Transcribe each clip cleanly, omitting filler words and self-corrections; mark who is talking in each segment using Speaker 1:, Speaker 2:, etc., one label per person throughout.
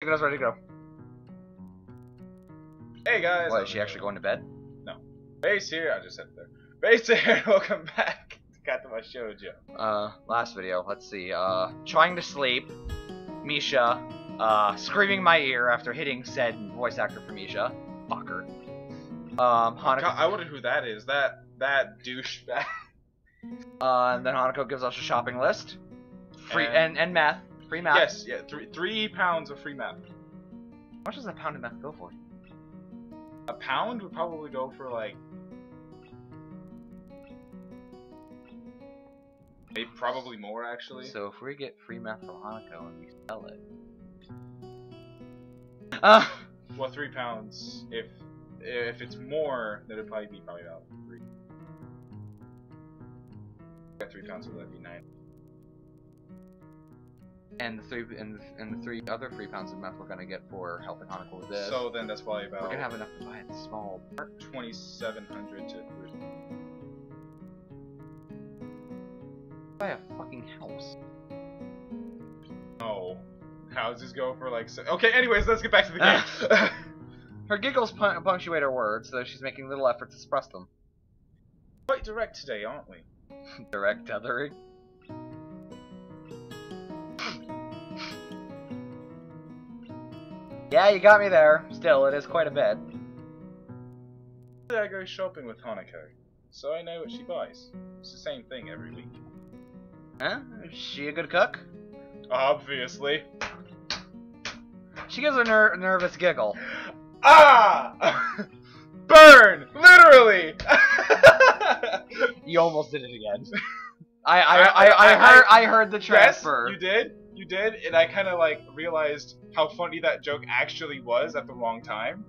Speaker 1: get us ready to go.
Speaker 2: Hey guys.
Speaker 1: What, is she actually going to bed?
Speaker 2: No. Base here. I just said it there. Base here. Welcome back to Katawa Shoujo.
Speaker 1: Last video. Let's see. Trying to sleep. Misha. Screaming in my ear after hitting said voice actor for Misha. Fucker. Hanako.
Speaker 2: God, I wonder who that is. That douchebag.
Speaker 1: And then Hanako gives us a shopping list. Free and math. Free math.
Speaker 2: Yes, yeah. 3 pounds of free math.
Speaker 1: How much does a pound of math go for?
Speaker 2: A pound would probably go for like maybe probably more actually.
Speaker 1: So if we get free math from Hanako and we sell it.
Speaker 2: Well, 3 pounds. If it's more, then it'd probably be about 3. Got 3 pounds, so that'd be 9.
Speaker 1: And the three other 3 pounds of meth we're gonna get for helping Hanako with this.
Speaker 2: So then that's probably about.
Speaker 1: We're gonna have enough to buy a small part.
Speaker 2: 2,700 to 3.
Speaker 1: Buy a fucking house.
Speaker 2: No, houses go for like. Okay, anyways, let's get back to the game.
Speaker 1: Her giggles punctuate her words, though she's making little effort to suppress them.
Speaker 2: Quite direct today, aren't we?
Speaker 1: Direct tethering. Yeah, you got me there. Still, it is quite a bit.
Speaker 2: I go shopping with Hanako, so I know what she buys. It's the same thing every week.
Speaker 1: Huh? Is she a good cook?
Speaker 2: Obviously.
Speaker 1: She gives a nervous giggle.
Speaker 2: Ah! Burn! Literally!
Speaker 1: You almost did it again. I heard the transfer.
Speaker 2: Yes, you did, and I kind of like realized how funny that joke actually was at the wrong time.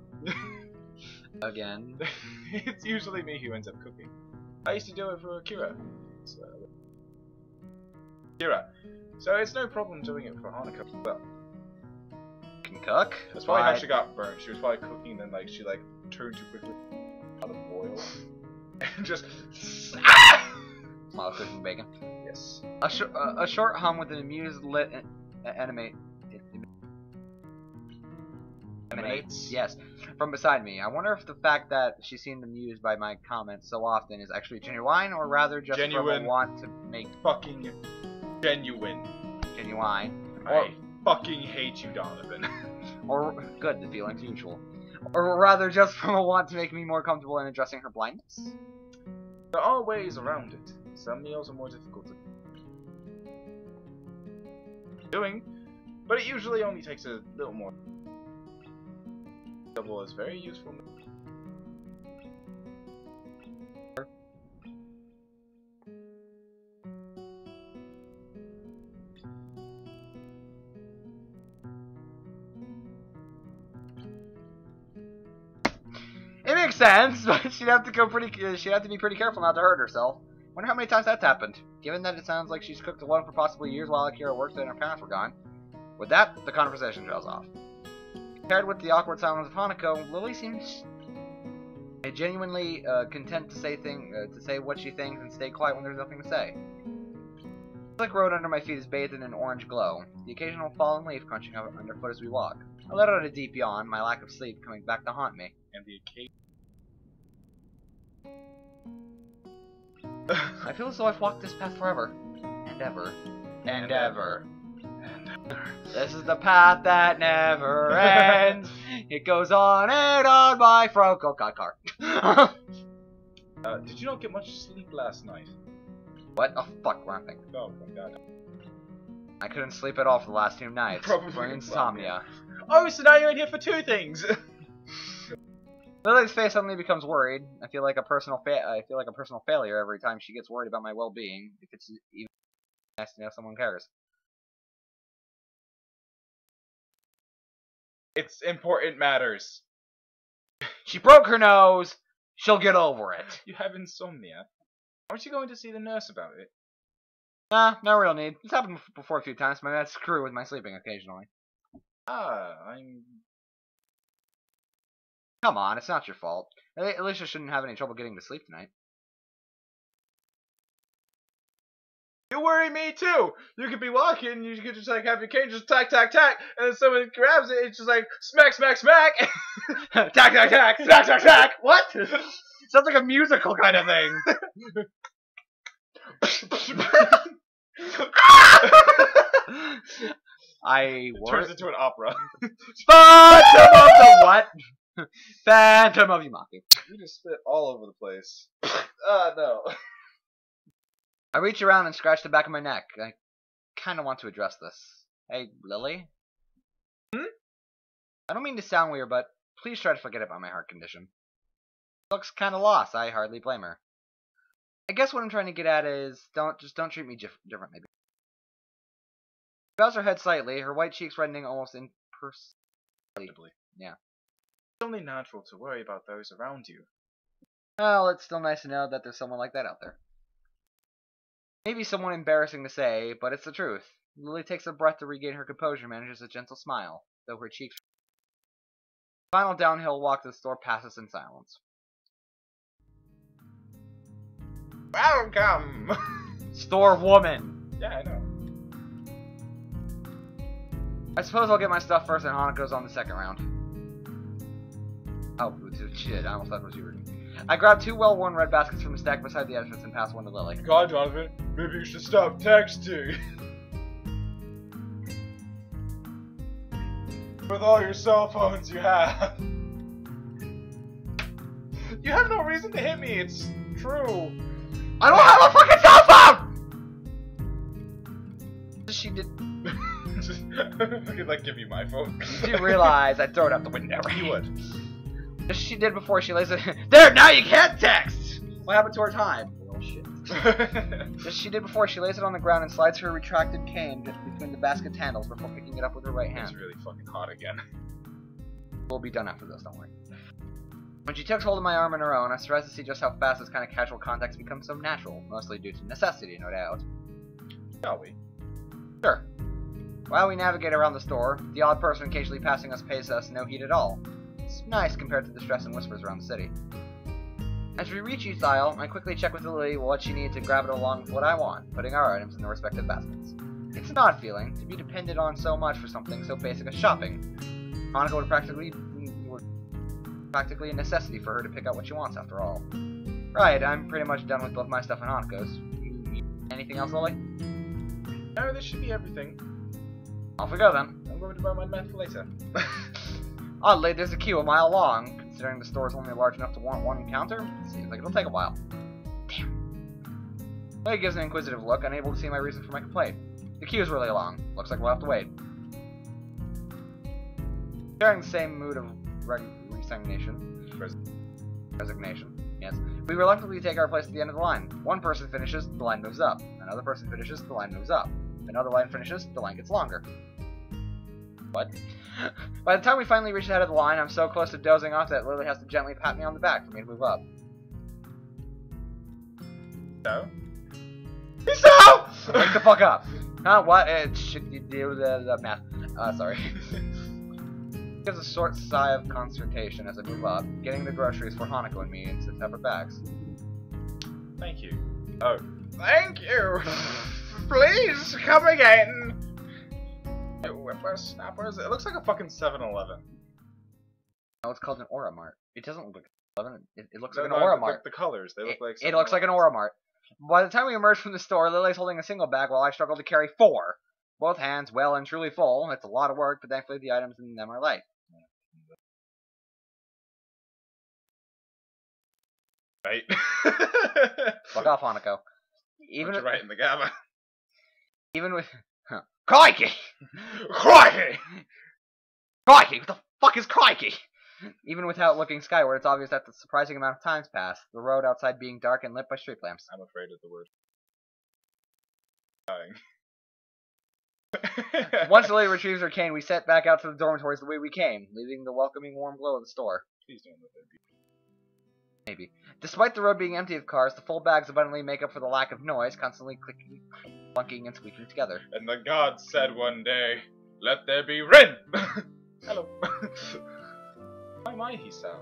Speaker 1: Again.
Speaker 2: It's usually me who ends up cooking. I used to do it for Kira. So it's no problem doing it for Hanako. Well,
Speaker 1: can cook.
Speaker 2: that's probably how she got burnt. She was probably cooking, and then like she like turned too quickly out of oil, and just.
Speaker 1: Small cooking bacon.
Speaker 2: Yes.
Speaker 1: A short hum with an amused emanates. Yes, from beside me. I wonder if the fact that she seemed amused by my comments so often is actually genuine, or rather just from a want to make
Speaker 2: fucking genuine.
Speaker 1: Genuine.
Speaker 2: I fucking hate you, Donovan.
Speaker 1: Or good, the feeling's mutual. Or rather, just from a want to make me more comfortable in addressing her blindness.
Speaker 2: There are ways around it. Some meals are more difficult to doing, but it usually only takes a little more. Double is very useful.
Speaker 1: It makes sense, but she'd have to be pretty careful not to hurt herself. Wonder how many times that's happened. Given that it sounds like she's cooked alone for possibly years while Akira works and her parents were gone. With that, the conversation trails off. Paired with the awkward silence of Hanako, Lily seems genuinely content to say what she thinks and stay quiet when there's nothing to say. The slick road under my feet is bathed in an orange glow, the occasional fallen leaf crunching underfoot as we walk. I let out a deep yawn, my lack of sleep coming back to haunt me.
Speaker 2: And the occasion.
Speaker 1: I feel as though I've walked this path forever. And ever. And ever. This is the path that never ends. It goes on and on, my fro. Oh, God, car.
Speaker 2: Did you not get much sleep last night?
Speaker 1: What? Oh, fuck, wrong thing.
Speaker 2: Oh, my God.
Speaker 1: I couldn't sleep at all for the last 2 nights.
Speaker 2: Probably
Speaker 1: for insomnia.
Speaker 2: Oh, so now you're in here for 2 things.
Speaker 1: Lily's face suddenly becomes worried. I feel like a personal failure every time she gets worried about my well-being. If it's even nice to know someone cares.
Speaker 2: It's important matters.
Speaker 1: She broke her nose. She'll get over it.
Speaker 2: You have insomnia. Aren't you going to see the nurse about it?
Speaker 1: Nah, no real need. It's happened before a few times, but that's screw with my sleeping occasionally. Come on, it's not your fault. At least you shouldn't have any trouble getting to sleep tonight.
Speaker 2: You You worry me too. You could be walking, you could just like have your cane just tack, tack, tack, and then someone grabs it, it's just like smack, smack, smack.
Speaker 1: Tack, tack, tack, tack, tack, tack. What? Sounds like a musical kind of thing. I
Speaker 2: turns into an opera.
Speaker 1: Phantom of the what? Phantom of Yumaki.
Speaker 2: You just spit all over the place. No.
Speaker 1: I reach around and scratch the back of my neck. I kind of want to address this. Hey, Lily?
Speaker 2: Hmm?
Speaker 1: I don't mean to sound weird, but please try to forget about my heart condition. She looks kind of lost. I hardly blame her. I guess what I'm trying to get at is, don't treat me different, maybe. She bows her head slightly, her white cheeks reddening almost imperceptibly. Yeah.
Speaker 2: It's only natural to worry about those around you.
Speaker 1: Well, it's still nice to know that there's someone like that out there. Maybe someone embarrassing to say, but it's the truth. Lily takes a breath to regain her composure and manages a gentle smile, though her cheeks... The final downhill walk to the store passes in silence.
Speaker 2: Welcome!
Speaker 1: Store woman!
Speaker 2: Yeah, I know.
Speaker 1: I suppose I'll get my stuff first and hanakos on the second round. Oh, shit, I almost thought it was you reading. I grabbed 2 well-worn red baskets from the stack beside the entrance and passed one to Lily.
Speaker 2: God, Donovan, maybe you should stop texting. With all your cell phones you have. You have no reason to hit me, it's true.
Speaker 1: I don't have a fucking cell phone! She did...
Speaker 2: I could like give you my phone.
Speaker 1: Did you realize I'd throw it out the window?
Speaker 2: You would.
Speaker 1: Just she did before she lays it. There, now you can't text! What happened to her time? Oh shit. Just she did before she lays it on the ground and slides her retracted cane just between the basket's handles before picking it up with her right hand.
Speaker 2: It's really fucking hot again.
Speaker 1: We'll be done after this, don't worry. When she takes hold of my arm in her own, I was surprised to see just how fast this kind of casual contacts become so natural, mostly due to necessity, no doubt.
Speaker 2: Shall we?
Speaker 1: Sure. While we navigate around the store, the odd person occasionally passing us pays us no heed at all. It's nice compared to the stress and whispers around the city. As we reach each aisle, I quickly check with Lily what she needs and grab it along with what I want, putting our items in their respective baskets. It's an odd feeling to be dependent on so much for something so basic as shopping. Hanako would practically a necessity for her to pick out what she wants after all. Right, I'm pretty much done with both my stuff and Hanako's. Anything else, Lily?
Speaker 2: No, this should be everything.
Speaker 1: Off we go then.
Speaker 2: I'm going to buy my meth later.
Speaker 1: Oddly, there's a queue a mile long. Considering the store is only large enough to warrant one encounter, it seems like it'll take a while. Damn. Lily gives an inquisitive look, unable to see my reason for my complaint. The queue is really long. Looks like we'll have to wait. Sharing the same mood of resignation, yes. We reluctantly take our place at the end of the line. One person finishes, the line moves up. Another person finishes, the line moves up. Another line finishes, the line gets longer. What? By the time we finally reach the head of the line, I'm so close to dozing off that Lily has to gently pat me on the back for me to move up.
Speaker 2: So?
Speaker 1: Hisao! Wake the fuck up. Huh? What? Should you do the math? Sorry. Gives a short sigh of consternation as I move up, getting the groceries for Hanako and me into separate bags.
Speaker 2: Thank you. Oh. Thank you! Please, come again! Whippersnappers? It looks like a fucking 7-Eleven.
Speaker 1: No, it's called an Aura Mart. It doesn't look like a 7-Eleven. It looks like an
Speaker 2: No,
Speaker 1: Aura Mart.
Speaker 2: The colors, they look like
Speaker 1: it looks like an Aura Mart. By the time we emerge from the store, Lily's holding a single bag while I struggle to carry 4. Both hands well and truly full. It's a lot of work, but thankfully the items in them are light.
Speaker 2: Right.
Speaker 1: Fuck off, Hanako.
Speaker 2: Even right in the gamma.
Speaker 1: Even with... Huh. Crikey!
Speaker 2: Crikey!
Speaker 1: Crikey! What the fuck is crikey? Even without looking skyward, it's obvious that the surprising amount of time's passed, the road outside being dark and lit by street lamps.
Speaker 2: I'm afraid of the word. Dying.
Speaker 1: Once Lily retrieves her cane, we set back out to the dormitories the way we came, leaving the welcoming warm glow of the store.
Speaker 2: Please don't let that be.
Speaker 1: Maybe. Despite the road being empty of cars, the full bags abundantly make up for the lack of noise, constantly clicking, clunking, and squeaking together.
Speaker 2: And the gods said one day, "Let there be rain." Hello. Why am I hisao?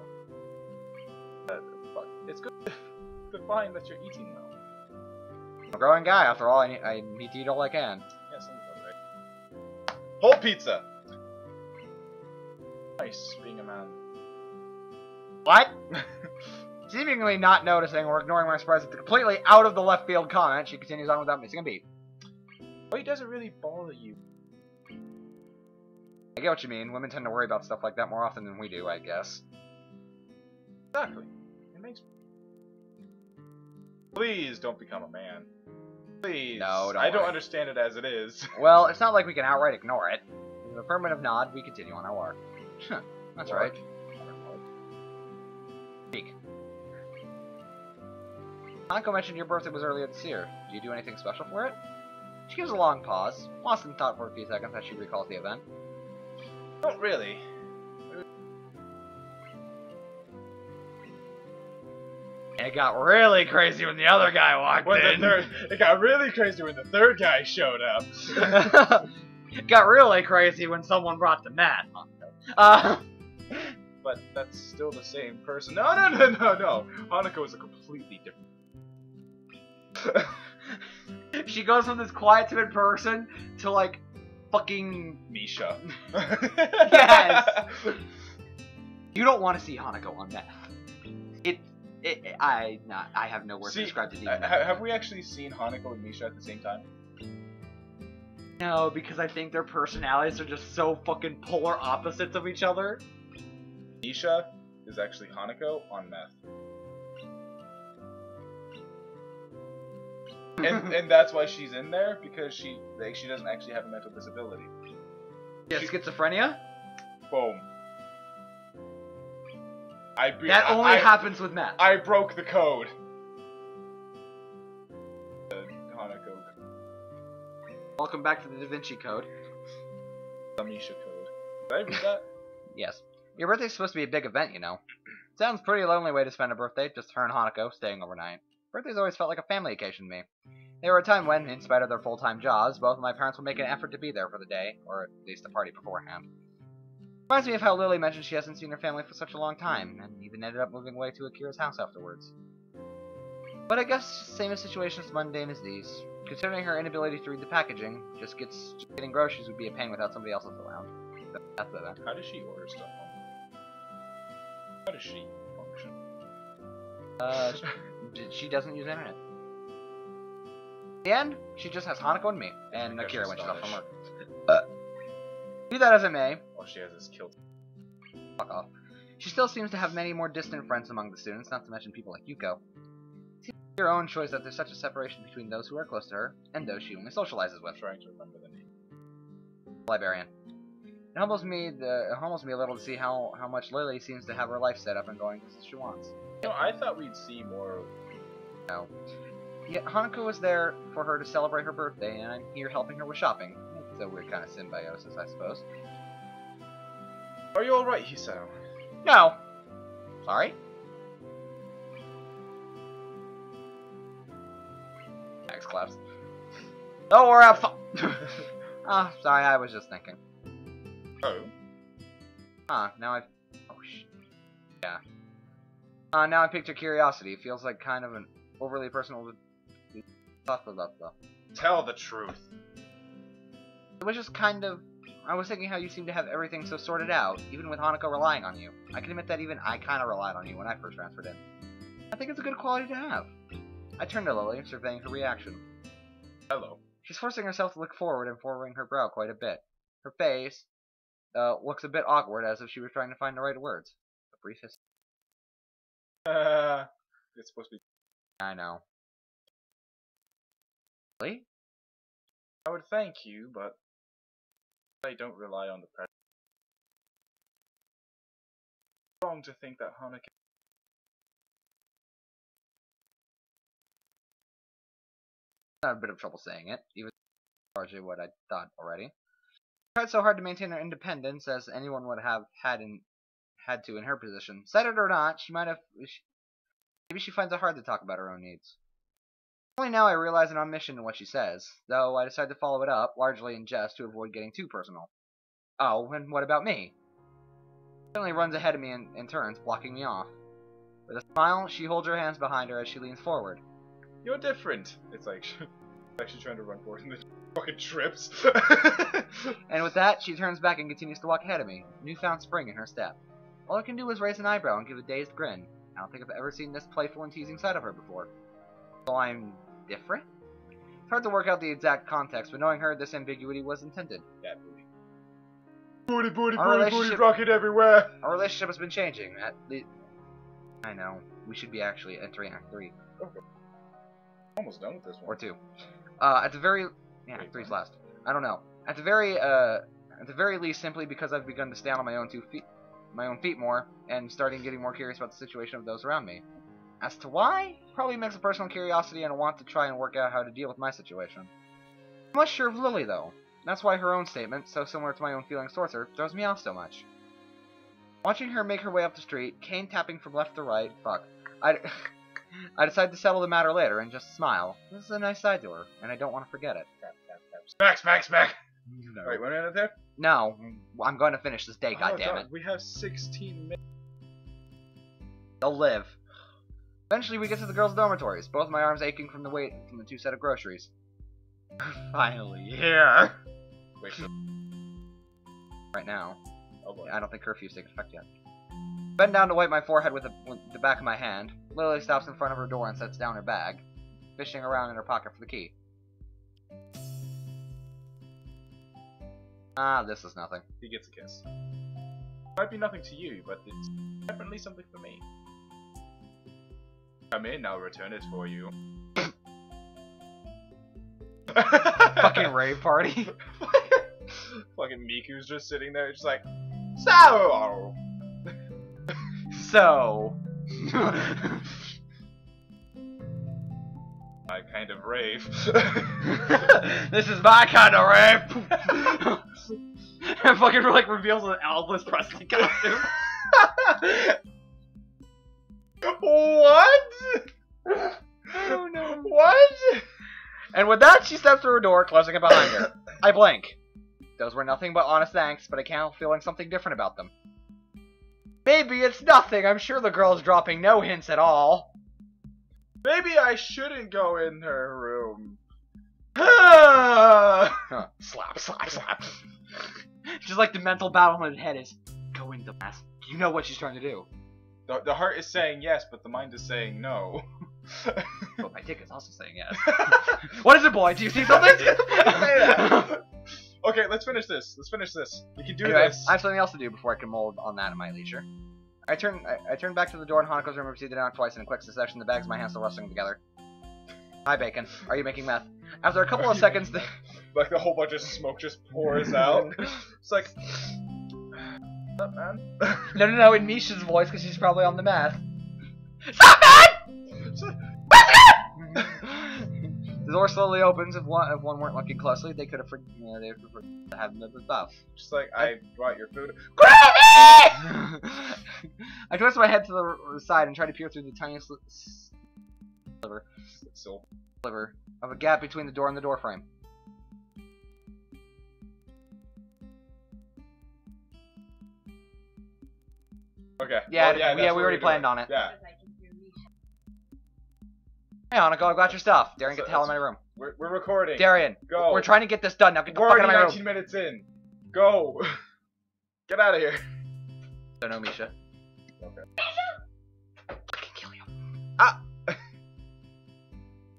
Speaker 2: But it's good to find that you're eating well.
Speaker 1: I'm a growing guy, after all. I need to eat all I can.
Speaker 2: Yeah, sounds about right. Whole pizza! Nice, being a man.
Speaker 1: What? Seemingly not noticing or ignoring my surprise at the completely out of the left field comment, she continues on without missing a beat.
Speaker 2: Why does it really bother you?
Speaker 1: I get what you mean. Women tend to worry about stuff like that more often than we do, I guess.
Speaker 2: Exactly. It makes. Please don't become a man. Please.
Speaker 1: No, don't
Speaker 2: I don't
Speaker 1: worry.
Speaker 2: understand it as it is.
Speaker 1: Well, it's not like we can outright ignore it. With an affirmative nod, we continue on our walk. That's right. Speak. Hanako mentioned your birthday was earlier this year. Do you do anything special for it? She gives a long pause, lost in thought for a few seconds as she recalls the event.
Speaker 2: Not really.
Speaker 1: And it got really crazy when the other guy walked in.
Speaker 2: It got really crazy when the third guy showed up.
Speaker 1: It got really crazy when someone brought the mat.
Speaker 2: But that's still the same person. No. Hanako is a completely different.
Speaker 1: She goes from this quiet, timid person to like fucking
Speaker 2: Misha.
Speaker 1: Yes. You don't want to see Hanako on meth. I have no words to describe the demon.
Speaker 2: Have we actually seen Hanako and Misha at the same time?
Speaker 1: No, because I think their personalities are just so fucking polar opposites of each other.
Speaker 2: Misha is actually Hanako on meth. and that's why she's in there, because she doesn't actually have a mental disability.
Speaker 1: Yeah, schizophrenia?
Speaker 2: Boom.
Speaker 1: That only happens with meth.
Speaker 2: I broke the code. Hanako.
Speaker 1: Welcome back to the Da Vinci Code.
Speaker 2: The Misha code. Did I read that?
Speaker 1: Yes. Your birthday's supposed to be a big event, you know. Sounds pretty lonely way to spend a birthday, just her and Hanako staying overnight. Birthdays always felt like a family occasion to me. There were a time when, in spite of their full-time jobs, both of my parents would make an effort to be there for the day, or at least the party beforehand. Reminds me of how Lily mentioned she hasn't seen her family for such a long time, and even ended up moving away to Akira's house afterwards. But I guess same as situations mundane as these. Considering her inability to read the packaging, just getting groceries would be a pain without somebody else around. That's the event.
Speaker 2: How does she order stuff home? How does she function?
Speaker 1: She doesn't use internet. In the end, she just has Hanako and me, and Akira when she's off from work. Be that as it may,
Speaker 2: all she has is killed.
Speaker 1: Fuck off. She still seems to have many more distant friends among the students, not to mention people like Yuko. It seems like your own choice that there's such a separation between those who are close to her and those she only socializes with.
Speaker 2: I'm trying to remember the name.
Speaker 1: Librarian. It humbles me a little to see how much Lily seems to have her life set up and going just as she wants.
Speaker 2: You know, I thought we'd see more.
Speaker 1: No. Yet Hanako was there for her to celebrate her birthday, and I'm here helping her with shopping. It's a weird kind of symbiosis, I suppose.
Speaker 2: Are you alright, Hisao?
Speaker 1: No. Sorry? Max claps. Don't worry, I'm fine. Ah, sorry, I was just thinking.
Speaker 2: Oh?
Speaker 1: Now I've... Oh, shit. Yeah. Now I piqued your curiosity. It feels like kind of an overly personal stuff about stuff.
Speaker 2: Tell the truth.
Speaker 1: It was just kind of... I was thinking how you seem to have everything so sorted out, even with Hanako relying on you. I can admit that even I kind of relied on you when I first transferred in. I think it's a good quality to have. I turned to Lily, surveying her reaction.
Speaker 2: Hello.
Speaker 1: She's forcing herself to look forward and furrowing her brow quite a bit. Her face looks a bit awkward, as if she was trying to find the right words. A brief hiss.
Speaker 2: It's supposed to be...
Speaker 1: I know. Really?
Speaker 2: I would thank you, but I don't rely on the press. It's wrong to think that Hanako...
Speaker 1: I had a bit of trouble saying it, even largely what I thought already. I tried so hard to maintain her independence, as anyone would have had to in her position. Said it or not, she might have... Maybe she finds it hard to talk about her own needs. Only now I realize an omission in what she says, though I decide to follow it up, largely in jest, to avoid getting too personal. Oh, and what about me? She suddenly runs ahead of me and turns, blocking me off. With a smile, she holds her hands behind her as she leans forward.
Speaker 2: You're different. It's like actually trying to run forward and then fucking trips.
Speaker 1: And with that, she turns back and continues to walk ahead of me, newfound spring in her step. All I can do is raise an eyebrow and give a dazed grin. I don't think I've ever seen this playful and teasing side of her before. So I'm different? It's hard to work out the exact context, but knowing her, this ambiguity was intended.
Speaker 2: Yeah, booty. Booty, rocket everywhere!
Speaker 1: Our relationship has been changing, at least... I know. We should be actually entering Act 3.
Speaker 2: Okay. Almost done with this one.
Speaker 1: Or 2. At the very... Yeah, Act 3's last. I don't know. At the very least, simply because I've begun to stand on my own feet more, and starting getting more curious about the situation of those around me. As to why? Probably a mix of personal curiosity and a want to try and work out how to deal with my situation. I'm not sure of Lily, though. That's why her own statement, so similar to my own feelings towards her, throws me off so much. Watching her make her way up the street, cane tapping from left to right, I decide to settle the matter later and just smile. This is a nice side to her, and I don't want to forget it.
Speaker 2: Tap, tap, tap. Smack!
Speaker 1: No.
Speaker 2: Wait, 1 minute there?
Speaker 1: No, I'm going to finish this day, goddammit.
Speaker 2: God, we have 16 minutes.
Speaker 1: They'll live. Eventually we get to the girls' dormitories, both my arms aching from the weight from the 2 set of groceries. Finally here.
Speaker 2: Wait, so
Speaker 1: right now.
Speaker 2: oh boy.
Speaker 1: I don't think curfew's taken effect yet. Bend down to wipe my forehead with the back of my hand. Lily stops in front of her door and sets down her bag, fishing around in her pocket for the key. Ah, this is nothing.
Speaker 2: He gets a kiss. Might be nothing to you, but it's definitely something for me. Come in, I'll return it for you.
Speaker 1: Fucking rave party.
Speaker 2: Fucking Miku's just sitting there, just like, so.
Speaker 1: So.
Speaker 2: My kind of rave.
Speaker 1: This is my kind of rave. And fucking like reveals an Elvis Presley costume.
Speaker 2: What?
Speaker 1: Oh no.
Speaker 2: What?
Speaker 1: And with that, she steps through her door, closing it behind her. I blink. Those were nothing but honest thanks, but I can't help feeling something different about them. Maybe it's nothing. I'm sure the girl's dropping no hints at all.
Speaker 2: Maybe I shouldn't go in her room.
Speaker 1: Slap, slap, slap. Just like the mental battle in her head is, go in the mask. You know what she's trying to do.
Speaker 2: The heart is saying yes, but the mind is saying no.
Speaker 1: But my dick is also saying yes. What is it, boy? Do you see something?
Speaker 2: Say that. Okay, let's finish this. Let's finish this. We can do this.
Speaker 1: I have something else to do before I can mold on that in my leisure. I turn back to the door in Hanako's room and proceed to knock twice in a quick succession, the bags of my hands still rustling together. Hi, Bacon. Are you making meth? After a couple of seconds...
Speaker 2: Like a whole bunch of smoke just pours out. It's like... What's up, man?
Speaker 1: No, in Misha's voice, because she's probably on the meth. Stop, man! The door slowly opens. If one weren't looking closely, they could have they preferred to have the buff.
Speaker 2: Just like, I brought your food.
Speaker 1: Grab me! I twist my head to the side and try to peer through the tiniest sliver of a gap between the door and the door frame.
Speaker 2: Okay.
Speaker 1: Yeah,
Speaker 2: well,
Speaker 1: we already planned on it.
Speaker 2: Yeah.
Speaker 1: Hey, Hanako, I got your stuff. Darian, get the hell out of my room.
Speaker 2: We're recording.
Speaker 1: Darian,
Speaker 2: go.
Speaker 1: We're trying to get this done. Now get the
Speaker 2: We're
Speaker 1: fuck out of
Speaker 2: already
Speaker 1: my room.
Speaker 2: 19 minutes in. Go. Get out of here.
Speaker 1: Don't know, Misha.
Speaker 2: Okay.
Speaker 1: I can kill you.
Speaker 2: Ah!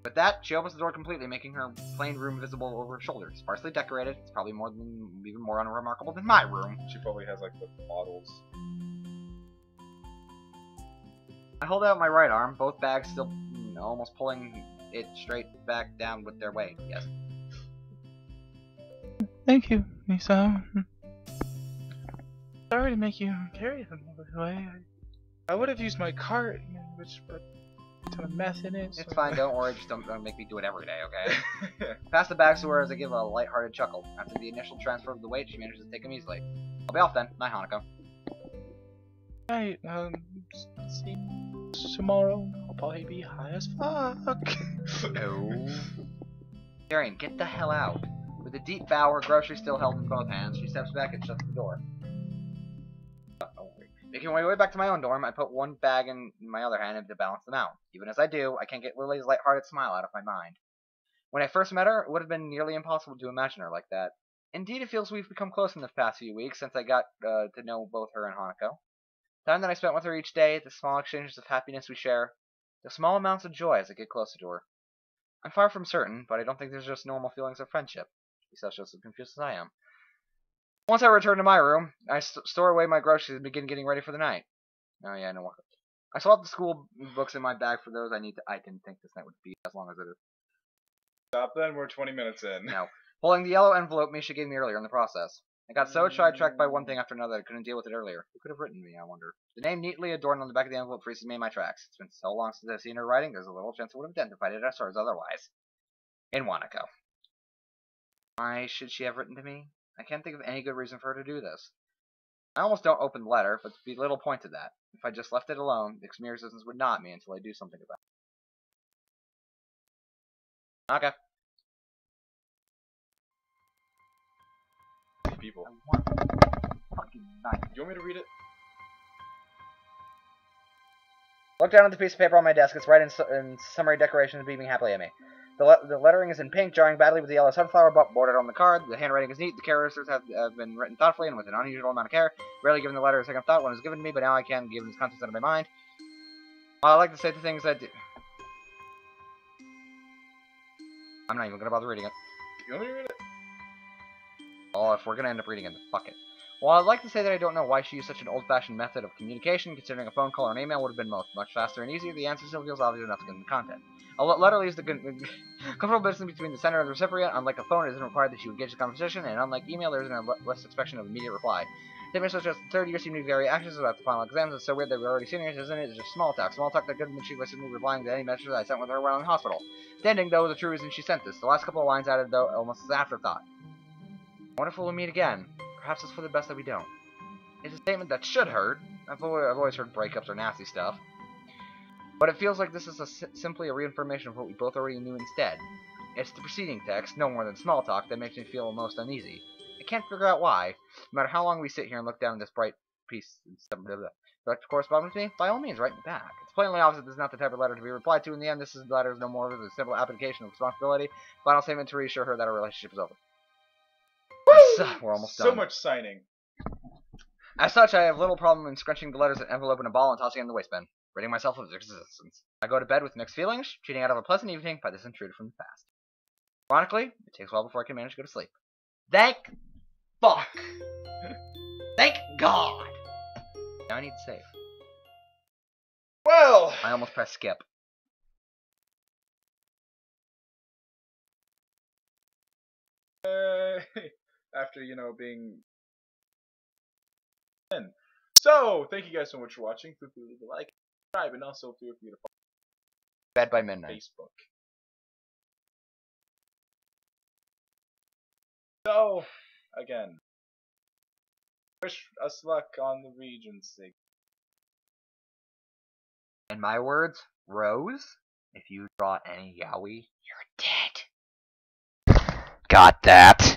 Speaker 1: With that, she opens the door completely, making her plain room visible over her shoulder. Sparsely decorated. It's probably even more unremarkable than my room.
Speaker 2: She probably has like the bottles.
Speaker 1: I hold out my right arm, both bags still almost pulling it straight back down with their weight. Yes.
Speaker 3: Thank you, Hisao. Sorry to make you carry them all the way. I would have used my cart, which put a ton of meth in it.
Speaker 1: It's fine, don't worry, just don't make me do it every day, okay? Pass the bags to her as I give a light-hearted chuckle. After the initial transfer of the weight, she manages to take them easily. I'll be off then. Night, Hanako.
Speaker 3: Right, see tomorrow. I'll probably be high as fuck.
Speaker 1: No. Darian, get the hell out. With a deep bow, her groceries still held in both hands, she steps back and shuts the door. Making my way back to my own dorm, I put one bag in my other hand to balance them out. Even as I do, I can't get Lily's light-hearted smile out of my mind. When I first met her, it would have been nearly impossible to imagine her like that. Indeed, it feels we've become close in the past few weeks since I got to know both her and Hanako. The time that I spent with her each day, the small exchanges of happiness we share, the small amounts of joy as I get closer to her. I'm far from certain, but I don't think there's just normal feelings of friendship. He's just as confused as I am. Once I return to my room, I store away my groceries and begin getting ready for the night. Oh yeah, no. I still have the school books in my bag for those I need to. I didn't think this night would be as long as it is.
Speaker 2: Stop then, we're 20 minutes in.
Speaker 1: No. Pulling the yellow envelope Misha gave me earlier in the process. I got so sidetracked by one thing after another I couldn't deal with it earlier. Who could have written me, I wonder? The name neatly adorned on the back of the envelope freezes me in my tracks. It's been so long since I've seen her writing, there's a little chance I would have identified it as hers otherwise. Inwanako. Why should she have written to me? I can't think of any good reason for her to do this. I almost don't open the letter, but to be little point to that. If I just left it alone, the mere existence would knot me until I do something about it. Okay.
Speaker 2: People.
Speaker 1: Fucking night.
Speaker 2: Do you want me to read it?
Speaker 1: Look down at the piece of paper on my desk. It's right in summary decorations beaming happily at me. The lettering is in pink, jarring badly with the yellow sunflower bordered on the card. The handwriting is neat. The characters have been written thoughtfully and with an unusual amount of care. Rarely given the letter a second thought when it was given to me, but now I can, given its contents out of my mind. Well, I like to say the things I do. I'm not even going to bother reading it.
Speaker 2: You want me to read it?
Speaker 1: Oh, if we're going to end up reading it, then fuck it. Well, I'd like to say that I don't know why she used such an old-fashioned method of communication, considering a phone call or an email would have been much faster and easier. The answer still feels obvious enough given the content. A letter leaves the comfortable distance between the sender and the recipient. Unlike a phone, it isn't required that you engage the conversation, and unlike email, there isn't a less expectation of immediate reply. Statements such as the third year seem to be very anxious about the final exams. It's so weird that we're already seniors, isn't it? It's just small talk. Small talk that could have been achieved by simply replying to any message that I sent with her while in hospital. The ending, though, is the true reason she sent this. The last couple of lines added, though, almost as afterthought. I wonder if we'll meet again. Perhaps it's for the best that we don't. It's a statement that should hurt. I've always heard breakups are nasty stuff. But it feels like this is simply a reaffirmation of what we both already knew instead. It's the preceding text, no more than small talk, that makes me feel most uneasy. I can't figure out why. No matter how long we sit here and look down at this bright piece and stuff, would you like to correspond with me? By all means, write me back. It's plainly obvious that this is not the type of letter to be replied to. In the end, this letter is no more than a simple application of responsibility. Final statement to reassure her that our relationship is over. We're almost done.
Speaker 2: So much signing.
Speaker 1: As such, I have little problem in scrunching the letters and envelope in a ball and tossing it in the waistbin, ridding myself of its existence. I go to bed with mixed feelings, cheating out of a pleasant evening by this intruder from the past. Ironically, it takes a while before I can manage to go to sleep. Thank fuck! Thank God! Now I need to save.
Speaker 2: Well!
Speaker 1: I almost pressed skip.
Speaker 2: After, being... So, thank you guys so much for watching. Feel free to leave a like, subscribe, and also feel free to follow
Speaker 1: Bed by midnight.
Speaker 2: Facebook. So, again, wish us luck on the Regency.
Speaker 1: In my words, Rose, if you draw any yaoi, you're dead. Got that.